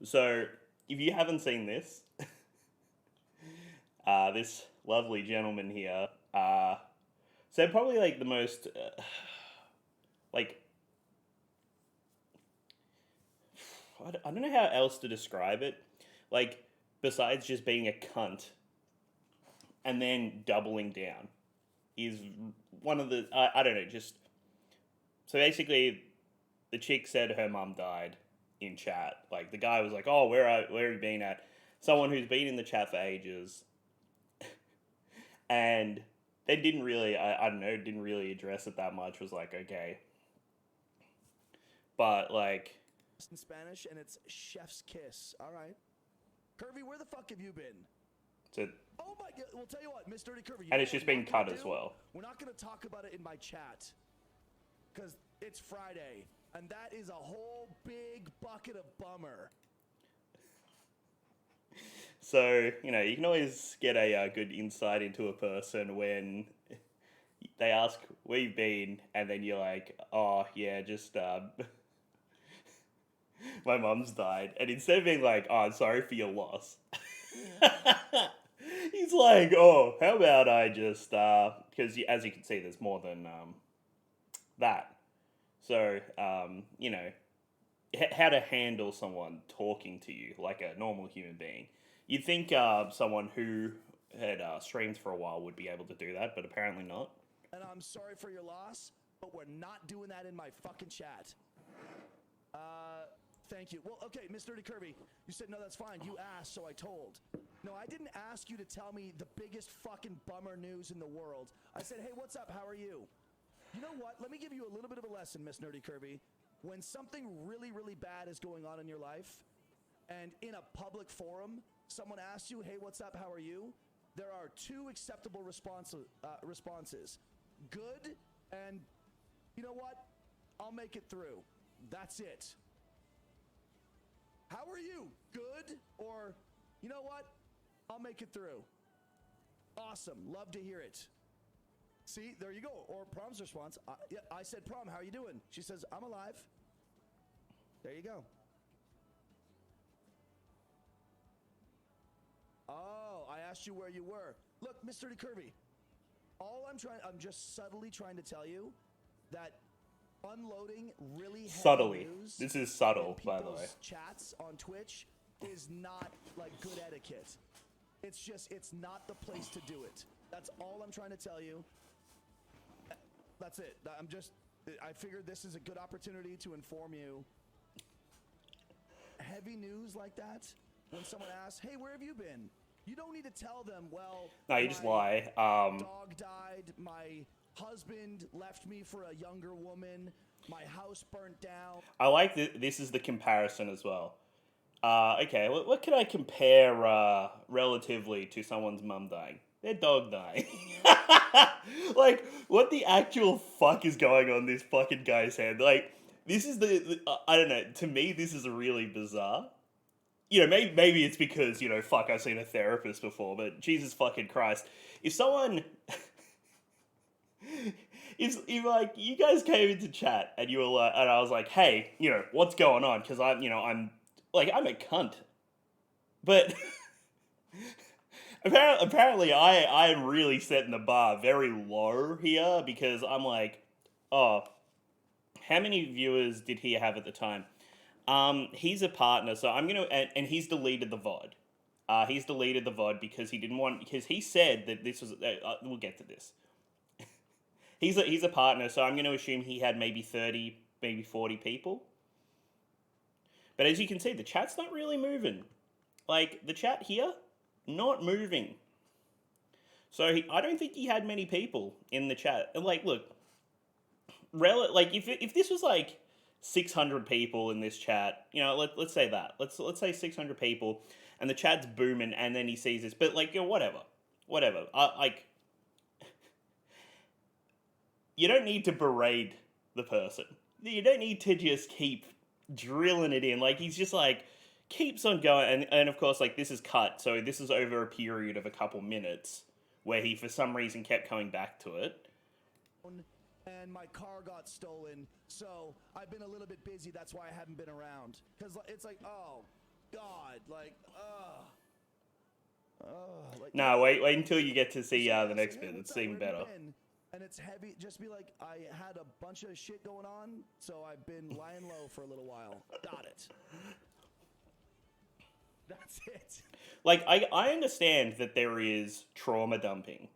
So, if you haven't seen this, this lovely gentleman here said probably like the most, like, I don't know how else to describe it. Like, besides just being a cunt and then doubling down, is one of the, I don't know, just. So basically, the chick said her mum died in chat. Like, the guy was like, oh, where have you been at? Someone who's been in the chat for ages. And they didn't really, I don't know, didn't really address it that much. Was like, okay. But, like. In Spanish, and it's chef's kiss. All right. Kirby, where the fuck have you been? To, Oh my god, well tell you what, Miss Dirty Kirby. and it's just been cut as well. We're not going to talk about it in my chat. Because it's Friday. And that is a whole big bucket of bummer. So, you know, you can always get a good insight into a person when they ask where you've been, and then you're like, oh, yeah, just, my mum's died. And instead of being like, oh, I'm sorry for your loss, he's like, oh, how about I just, because as you can see, there's more than that. So, you know, how to handle someone talking to you like a normal human being. You'd think someone who had streamed for a while would be able to do that, but apparently not. And I'm sorry for your loss, but we're not doing that in my fucking chat. Thank you. Well, okay, Miss Dirty Kirby, you said, no, that's fine. You asked, so I told. No, I didn't ask you to tell me the biggest fucking bummer news in the world. I said, hey, what's up? How are you? You know what? Let me give you a little bit of a lesson, Miss Nerdy Kirby. When something really, really bad is going on in your life, and in a public forum, someone asks you, hey, what's up? How are you? There are two acceptable responses. Good, and you know what? I'll make it through. That's it. How are you? Good, or you know what? I'll make it through. Awesome. Love to hear it. See, there you go. Or Prom's response. Yeah, I said, Prom, how are you doing? She says, I'm alive. There you go. Oh, I asked you where you were. Look, Mr. Kirby, I'm just subtly trying to tell you that unloading really heavy Subtly. news This is subtle, in by the way. people's chats on Twitch is not like good etiquette. It's not the place to do it. That's all I'm trying to tell you. That's it. I figured this is a good opportunity to inform you. Heavy news like that, when someone asks, hey, where have you been? You don't need to tell them, well, No, you just lie. Dog died, my husband left me for a younger woman, my house burnt down. I like this is the comparison as well. Okay, what can I compare relatively to someone's mum dying? Their dog dying. Like, what the actual fuck is going on in this fucking guy's head? Like, this is I don't know, to me this is really bizarre. You know, maybe it's because, you know, fuck, I've seen a therapist before, but Jesus fucking Christ. If someone... if like, you guys came into chat and you were like, and I was like, hey, you know, what's going on? Because I'm a cunt. But... Apparently, I am really setting the bar very low here, because I'm like, oh, how many viewers did he have at the time? He's a partner, so I'm gonna, and he's deleted the VOD. He's deleted the VOD because he didn't want, because he said that this was, we'll get to this. He's a partner, so I'm gonna assume he had maybe 30, maybe 40 people. But as you can see, the chat's not really moving. Like, the chat here, not moving. So I don't think he had many people in the chat. And like, look, like if this was like 600 people in this chat, you know, let's say that. Let's say 600 people, and the chat's booming, and then he sees this. But like, you know, whatever. Like, you don't need to berate the person. You don't need to just keep drilling it in. Like, he's just like, keeps on going, and of course, like, this is cut, so this is over a period of a couple minutes where he for some reason kept coming back to it. and my car got stolen. So I've been a little bit busy. That's why I haven't been around. Because it's like, oh, God. Like, like, No, wait until you get to see so, the next hey, bit. what's It's up? even Where have you better. been? And it's heavy. Just be like, I had a bunch of shit going on, so I've been lying low for a little while. Got it. That's it. Like, I understand that there is trauma dumping.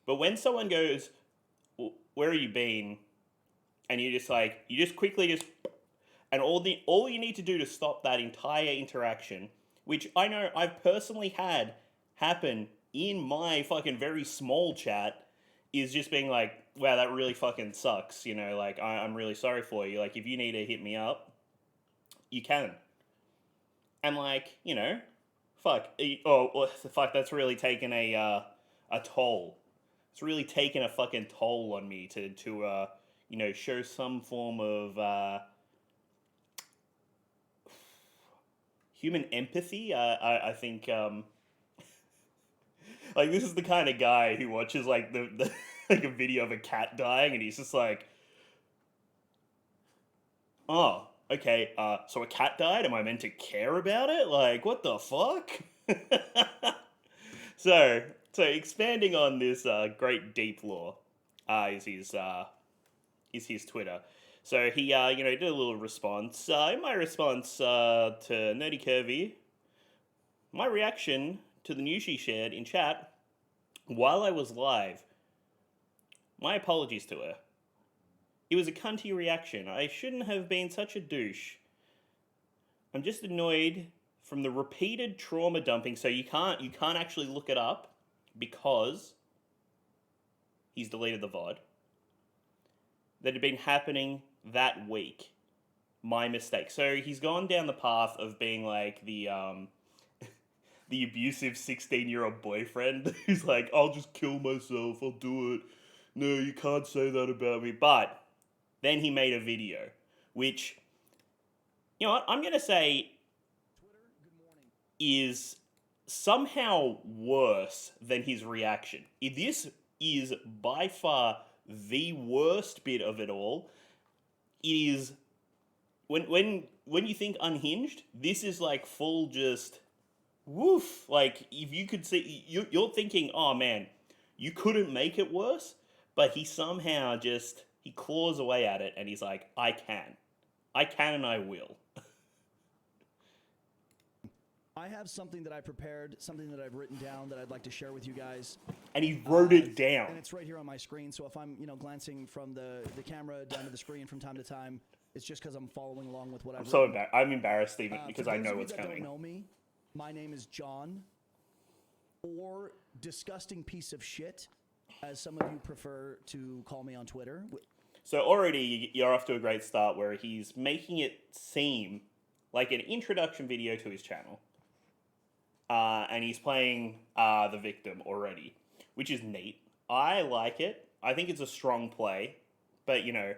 But when someone goes, where have you been? And you just like, you just quickly just, and all you need to do to stop that entire interaction, which I know I've personally had happen in my fucking very small chat, is just being like, wow, that really fucking sucks. You know, like, I'm really sorry for you. Like, if you need to hit me up, you can. And like, you know, fuck, that's really taken a toll. It's really taken a fucking toll on me to you know, show some form of human empathy. I think like this is the kind of guy who watches like the like a video of a cat dying and he's just like, oh, okay, so a cat died. Am I meant to care about it? Like, what the fuck? So, expanding on this great deep lore, is his Twitter. So he you know, did a little response. In my response to Nerdy Curvy, my reaction to the news she shared in chat while I was live. My apologies to her. It was a cunty reaction. I shouldn't have been such a douche. I'm just annoyed from the repeated trauma dumping. So you can't actually look it up because he's deleted the VOD. That had been happening that week. My mistake. So he's gone down the path of being like the the abusive 16-year-old boyfriend who's like, I'll just kill myself, I'll do it. No, you can't say that about me. But then he made a video, which, you know what, I'm going to say is somehow worse than his reaction. This is by far the worst bit of it all. It is when you think unhinged, this is like full just woof. Like if you could see, you're thinking, oh man, you couldn't make it worse, but he somehow just he claws away at it, and he's like, I can, and I will. I have something that I prepared, something that I've written down that I'd like to share with you guys. And he wrote it And down. it's right here on my screen. So if I'm, you know, glancing from the camera down to the screen from time to time, it's just because I'm following along with what I've written. I'm embarrassed even because For I those know of you what's that coming. Don't know me, my name is John, or disgusting piece of shit, as some of you prefer to call me on Twitter. So already you're off to a great start where he's making it seem like an introduction video to his channel. And he's playing the victim already, which is neat. I like it. I think it's a strong play. But, you know,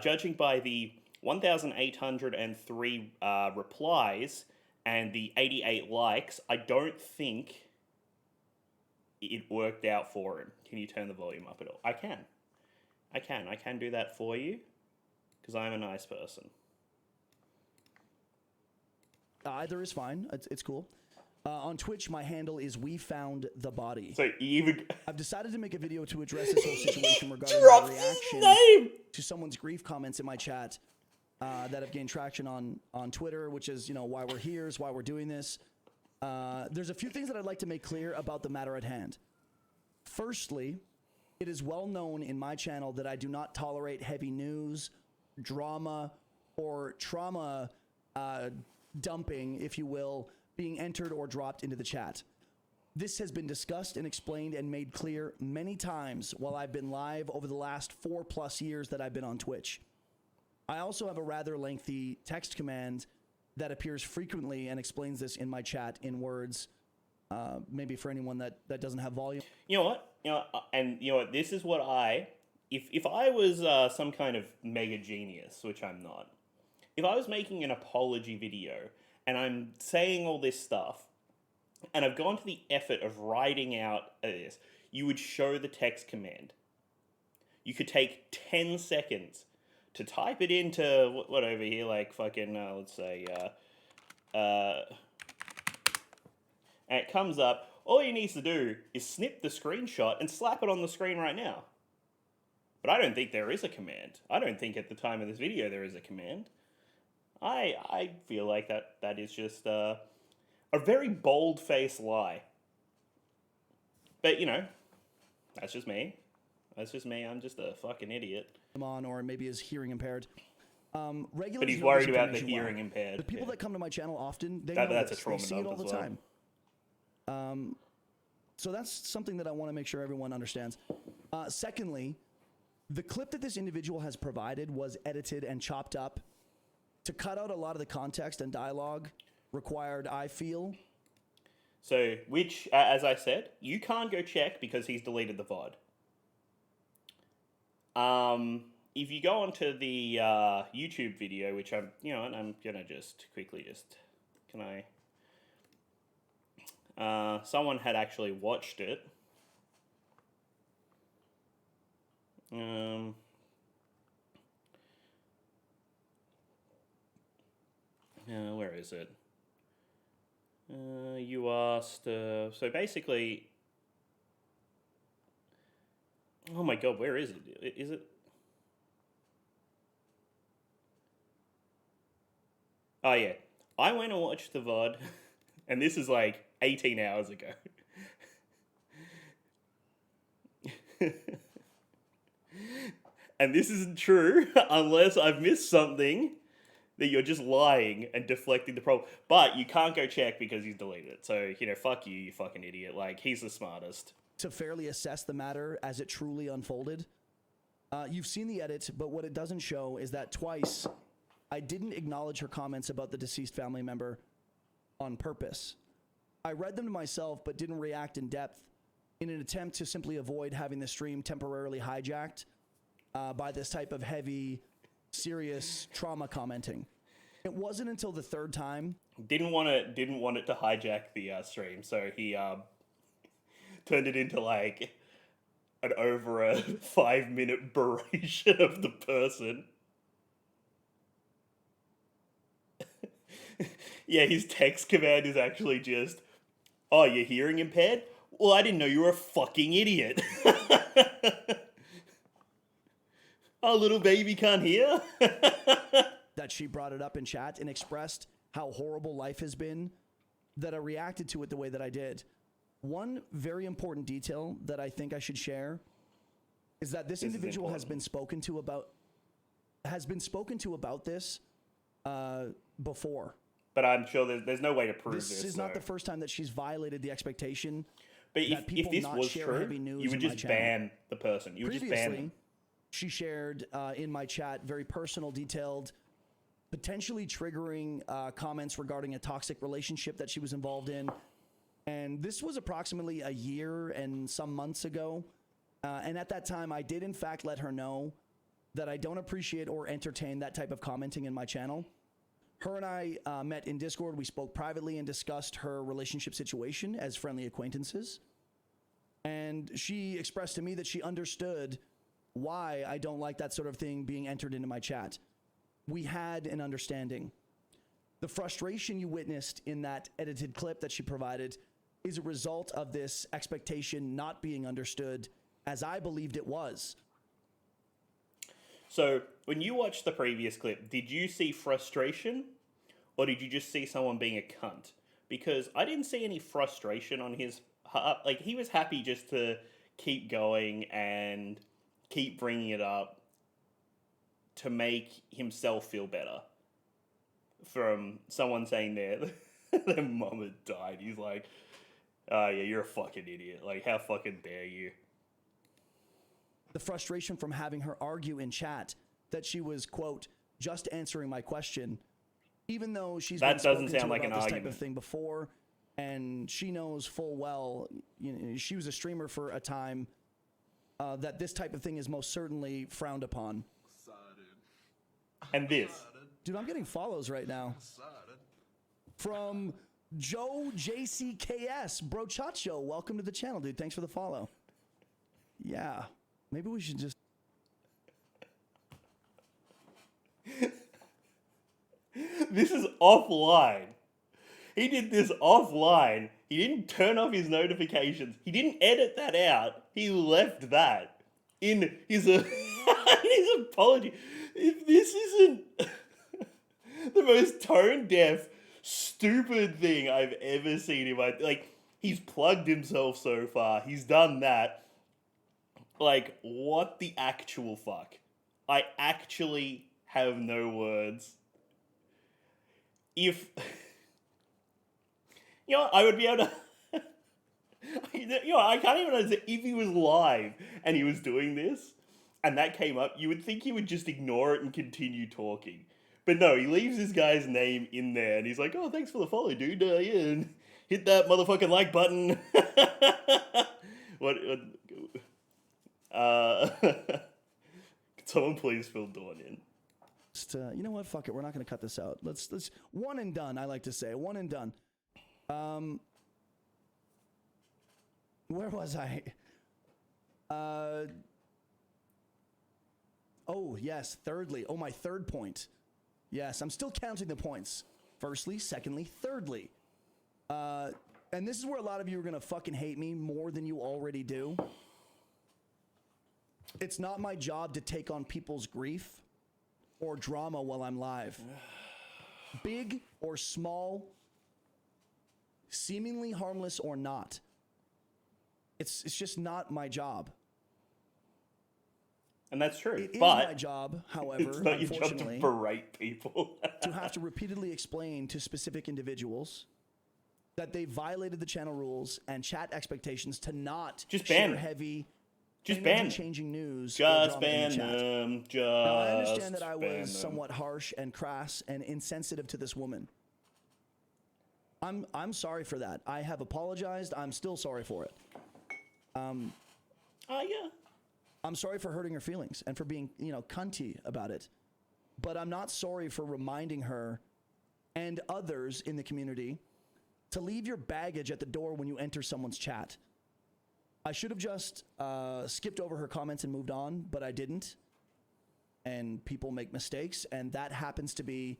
judging by the 1,803 replies and the 88 likes, I don't think it worked out for him. Can you turn the volume up at all? I can. I can do that for you because I'm a nice person. Either is fine. It's cool. On Twitch, my handle is We Found the Body. So even I've decided to make a video to address this whole situation regarding my drops his reaction name to someone's grief comments in my chat that have gained traction on Twitter, which is, you know, why we're here, is why we're doing this. There's a few things that I'd like to make clear about the matter at hand. Firstly, it is well known in my channel that I do not tolerate heavy news, drama, or trauma dumping, if you will, being entered or dropped into the chat. This has been discussed and explained and made clear many times while I've been live over the last 4+ years that I've been on Twitch. I also have a rather lengthy text command that appears frequently and explains this in my chat in words, maybe for anyone that doesn't have volume. You know what? And you know what? This is what if I was some kind of mega genius, which I'm not, if I was making an apology video and I'm saying all this stuff, and I've gone to the effort of writing out this, you would show the text command. you could take 10 seconds to type it into what over here, like fucking, let's say, and it comes up. All he needs to do is snip the screenshot and slap it on the screen right now. But I don't think there is a command. I don't think at the time of this video there is a command. I feel like that is just a very bold-faced lie. But, you know, that's just me. That's just me. I'm just a fucking idiot. On, or maybe is hearing impaired. Regulars But he's know worried this about the information hearing well. impaired. The people that come to my channel often, they That- know that's this. a trauma They see it dump all the as well. time. So that's something that I want to make sure everyone understands. Secondly, the clip that this individual has provided was edited and chopped up to cut out a lot of the context and dialogue required, I feel. So, which, as I said, you can't go check because he's deleted the VOD. If you go onto the YouTube video, which I'm gonna just quickly can I? Someone had actually watched it. Where is it? You asked. So basically, oh my god, where is it? Is it? Oh yeah, I went and watched the VOD, and this is like 18 hours ago. And this isn't true unless I've missed something that you're just lying and deflecting the problem. But you can't go check because he's deleted it. So, you know, fuck you, you fucking idiot. Like, he's the smartest. To fairly assess the matter as it truly unfolded. You've seen the edit, but what it doesn't show is that twice I didn't acknowledge her comments about the deceased family member on purpose. I read them to myself, but didn't react in depth in an attempt to simply avoid having the stream temporarily hijacked by this type of heavy, serious trauma commenting. It wasn't until the third time. Didn't want it to hijack the stream, so he turned it into like an over a 5-minute beration of the person. Yeah, his text command is actually just, "Oh, you're hearing impaired? Well, I didn't know you were a fucking idiot." Oh, little baby can't hear? That she brought it up in chat and expressed how horrible life has been, that I reacted to it the way that I did. One very important detail that I think I should share is that this individual has been spoken to about this before. But I'm sure there's no way to prove this. This is not the first time that she's violated the expectation. But that if this was true, you would just ban the person. You would just ban them. She shared in my chat very personal, detailed, potentially triggering comments regarding a toxic relationship that she was involved in. And this was approximately a year and some months ago. And at that time, I did in fact let her know that I don't appreciate or entertain that type of commenting in my channel. Her and I met in Discord. We spoke privately and discussed her relationship situation as friendly acquaintances. And she expressed to me that she understood why I don't like that sort of thing being entered into my chat. We had an understanding. The frustration you witnessed in that edited clip that she provided is a result of this expectation not being understood as I believed it was. So, when you watched the previous clip, did you see frustration? Or did you just see someone being a cunt? Because I didn't see any frustration on his part. Like, he was happy just to keep going and keep bringing it up to make himself feel better. From someone saying their mom had died. He's like, oh yeah, you're a fucking idiot. Like, how fucking dare you? The frustration from having her argue in chat that she was, quote, just answering my question, even though she's been spoken to about this type of thing before, and she knows full well, you know, she was a streamer for a time, that this type of thing is most certainly frowned upon. And this. Dude, I'm getting follows right now. From Joe JCKS. Bro Chacho, welcome to the channel, dude. Thanks for the follow. Yeah. Maybe we should just This is offline. He did this offline. He didn't turn off his notifications. He didn't edit that out. He left that in his, his apology. If this isn't the most tone deaf, stupid thing I've ever seen in my... Like, he's plugged himself so far. He's done that. Like, what the actual fuck? I actually have no words. If... You know, I would be able to... You know, I can't even understand. If he was live and he was doing this, and that came up, you would think he would just ignore it and continue talking. But no, he leaves this guy's name in there, and he's like, oh, thanks for the follow, dude. Yeah, and hit that motherfucking like button. What... Could someone please fill Dawn in? You know what? Fuck it. We're not going to cut this out. Let's one and done. I like to say one and done. Where was I? Oh yes. Thirdly. Oh, my third point. Yes, I'm still counting the points. Firstly, secondly, thirdly. And this is where a lot of you are going to fucking hate me more than you already do. It's not my job to take on people's grief or drama while I'm live. Big or small, seemingly harmless or not. It's just not my job. And that's true. It is but my job, however, it's not your job to unfortunately, berate people. to have to repeatedly explain to specific individuals that they violated the channel rules and chat expectations to not Just share ban them. heavy, Just ban them. changing news. Just or drama in ban the chat. them. Just Now, I understand that I ban was them. somewhat harsh and crass and insensitive to this woman. I'm sorry for that. I have apologized. I'm still sorry for it. Yeah. I'm sorry for hurting her feelings and for being, cunty about it. But I'm not sorry for reminding her and others in the community to leave your baggage at the door when you enter someone's chat. I should have just skipped over her comments and moved on, but I didn't. And people make mistakes, and that happens to be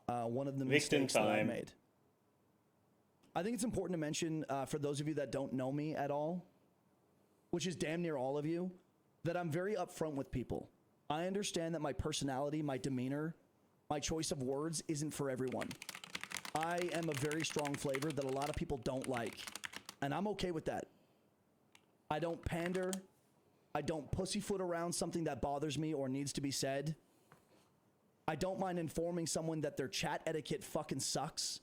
one of the mistakes that I made. I think it's important to mention, for those of you that don't know me at all, which is damn near all of you, that I'm very upfront with people. I understand that my personality, my demeanor, my choice of words isn't for everyone. I am a very strong flavor that a lot of people don't like, and I'm okay with that. I don't pander. I don't pussyfoot around something that bothers me or needs to be said. I don't mind informing someone that their chat etiquette fucking sucks.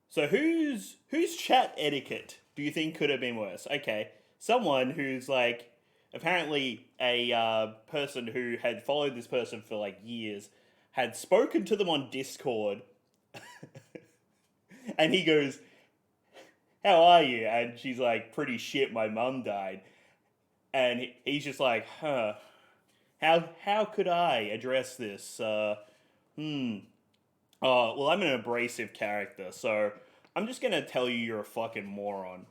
So whose chat etiquette do you think could have been worse? Okay, someone who's like apparently a person who had followed this person for like years, had spoken to them on Discord, and he goes, how are you? And she's like, pretty shit, my mum died. And he's just like, how could I address this? Oh, well, I'm an abrasive character, so I'm just gonna tell you you're a fucking moron.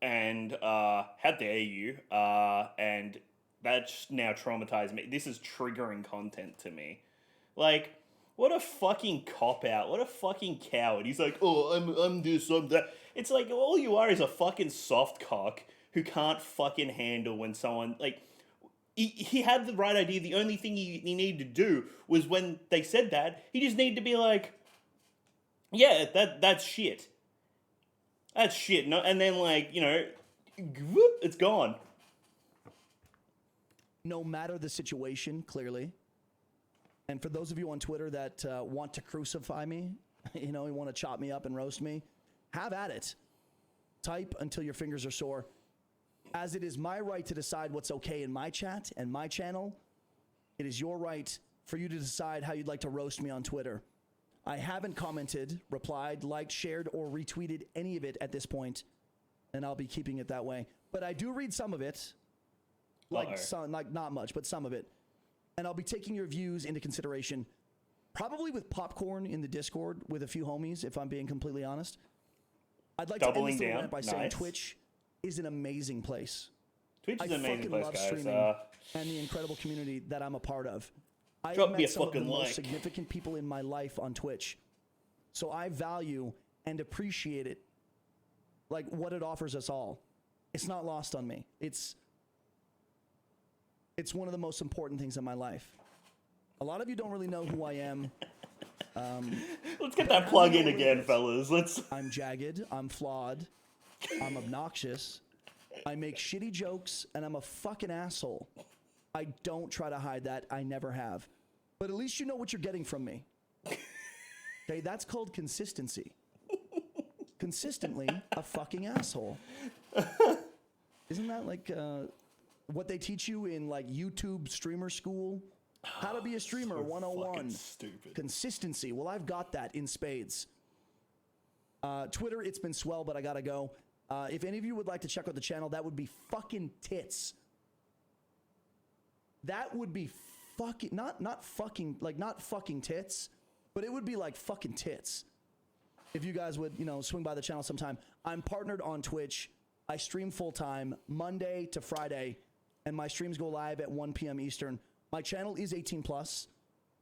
And how dare you? And that's now traumatized me. This is triggering content to me. Like, what a fucking cop-out. What a fucking coward. He's like, oh, I'm this, I'm that. It's like, all you are is a fucking soft cock who can't fucking handle when someone, like, he had the right idea. The only thing he needed to do was when they said that, he just needed to be like, yeah, that's shit. That's shit. No, and then, like, whoop, it's gone. No matter the situation, clearly. And for those of you on Twitter that want to crucify me, you want to chop me up and roast me, have at it. Type until your fingers are sore. As it is my right to decide what's okay in my chat and my channel, it is your right for you to decide how you'd like to roast me on Twitter. I haven't commented, replied, liked, shared, or retweeted any of it at this point, and I'll be keeping it that way. But I do read some of it, like not much, but some of it. And I'll be taking your views into consideration, probably with popcorn in the Discord with a few homies, if I'm being completely honest. I'd like to end this little rant by saying Twitch is an amazing place. Twitch is an amazing place, love guys. streaming and the incredible community that I'm a part of. I have Drop me met a some of the fucking most like. significant people in my life on Twitch. So I value and appreciate it, like what it offers us all. It's not lost on me. It's one of the most important things in my life. A lot of you don't really know who I am. Let's get that plug in again, fellas. Let's. I'm jagged. I'm flawed. I'm obnoxious. I make shitty jokes, and I'm a fucking asshole. I don't try to hide that. I never have. But at least you know what you're getting from me. Okay, that's called consistency. Consistently a fucking asshole. Isn't that like what they teach you in like YouTube streamer school? How to be a streamer So 101. fucking stupid. Consistency. Well, I've got that in spades. Twitter, it's been swell, but I gotta go. If any of you would like to check out the channel, that would be fucking tits. That would be fucking not fucking tits, but it would be like fucking tits. If you guys would, swing by the channel sometime. I'm partnered on Twitch. I stream full time Monday to Friday, and my streams go live at 1 p.m. Eastern. My channel is 18 plus.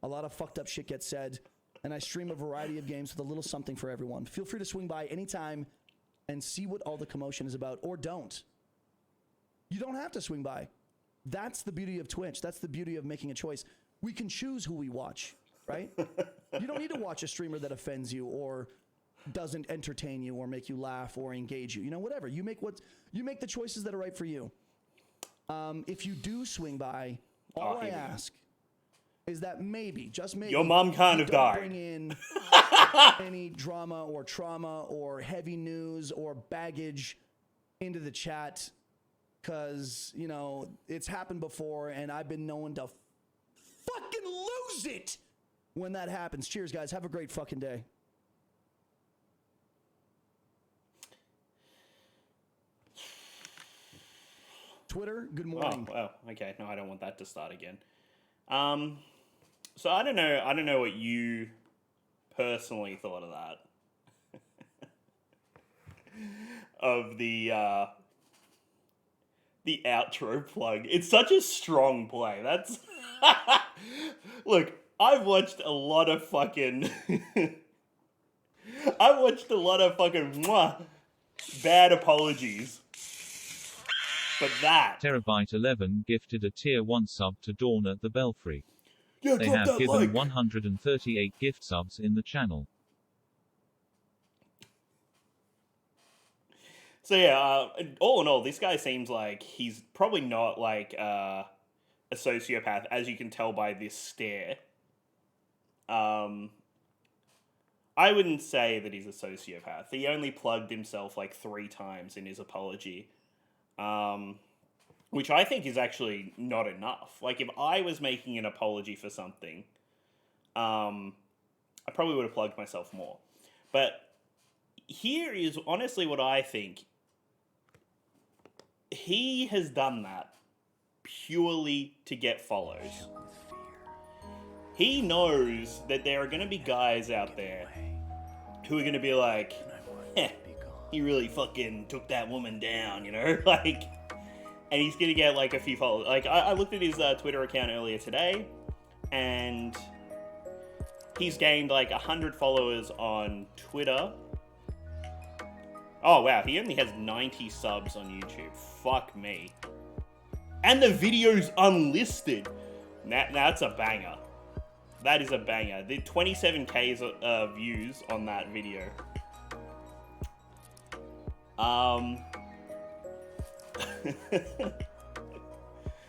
A lot of fucked up shit gets said, and I stream a variety of games with a little something for everyone. Feel free to swing by anytime and see what all the commotion is about, or don't. You don't have to swing by. That's the beauty of Twitch. That's the beauty of making a choice. We can choose who we watch, right? You don't need to watch a streamer that offends you or doesn't entertain you or make you laugh or engage you. Whatever. You make the choices that are right for you. If you do swing by, all I ask is that maybe, just maybe, Your mom kind of died. Bring in any drama or trauma or heavy news or baggage into the chat, because it's happened before, and I've been known to fucking lose it when that happens. Cheers, guys. Have a great fucking day. Twitter, good morning. Oh, okay. No, I don't want that to start again. So I don't know what you personally thought of that. Of the outro plug. It's such a strong play. That's look, I've watched a lot of fucking bad apologies. But that Terabyte 11 gifted a tier 1 sub to Dawn at the Belfry. yeah, They have given 138 gift subs in the channel. So yeah, all in all, this guy seems like he's probably not like a sociopath, as you can tell by this stare. I wouldn't say that he's a sociopath. He only plugged himself like 3 times in his apology. Which I think is actually not enough. Like, if I was making an apology for something, I probably would have plugged myself more. But here is honestly what I think. He has done that purely to get follows. He knows that there are going to be guys out there who are going to be like, he really fucking took that woman down, like, and he's gonna get like a few followers. Like, I looked at his Twitter account earlier today, and he's gained like 100 followers on Twitter. Oh wow, he only has 90 subs on YouTube. Fuck me. And the video's unlisted. That's a banger. That is a banger. The 27k views on that video.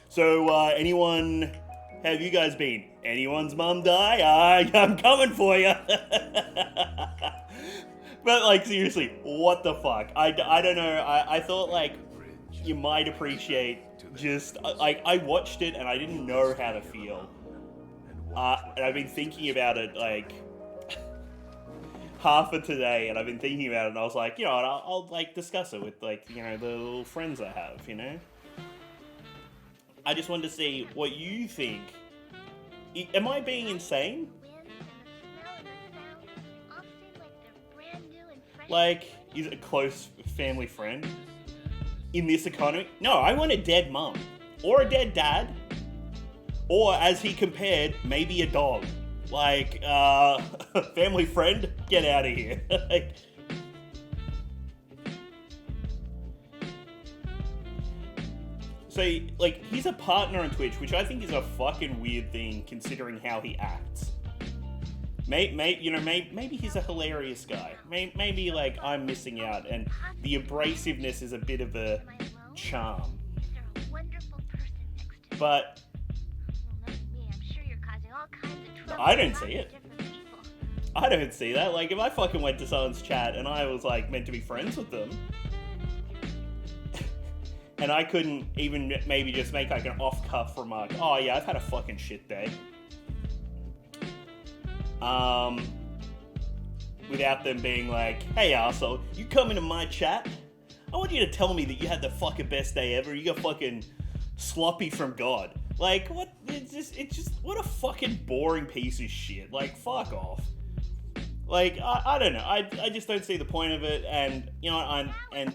So, anyone, have you guys been? Anyone's mum die? I'm coming for you. But, like, seriously, what the fuck? I don't know. I thought, like, you might appreciate just, like, I watched it and I didn't know how to feel. And I've been thinking about it, like, half of today, and I've been thinking about it, and I was like, I'll like discuss it with like, the little friends I have, I just wanted to see what you think. Am I being insane? Like, is it a close family friend in this economy? No, I want a dead mum, or a dead dad, Or as he compared, maybe a dog. Like, family friend, get out of here. Like, so, like, he's a partner on Twitch, which I think is a fucking weird thing considering how he acts. Maybe he's a hilarious guy. Maybe, like, I'm missing out, and the abrasiveness is a bit of a charm. But I don't see it. I don't see that. Like, if I fucking went to someone's chat and I was, like, meant to be friends with them, and I couldn't even maybe just make, like, an off-cuff remark, oh, yeah, I've had a fucking shit day. Without them being like, hey, arsehole, you come into my chat, I want you to tell me that you had the fucking best day ever, you got fucking sloppy from God. Like, what? It's just, what a fucking boring piece of shit. Like, fuck off. Like, I don't know. I just don't see the point of it, and, you know, and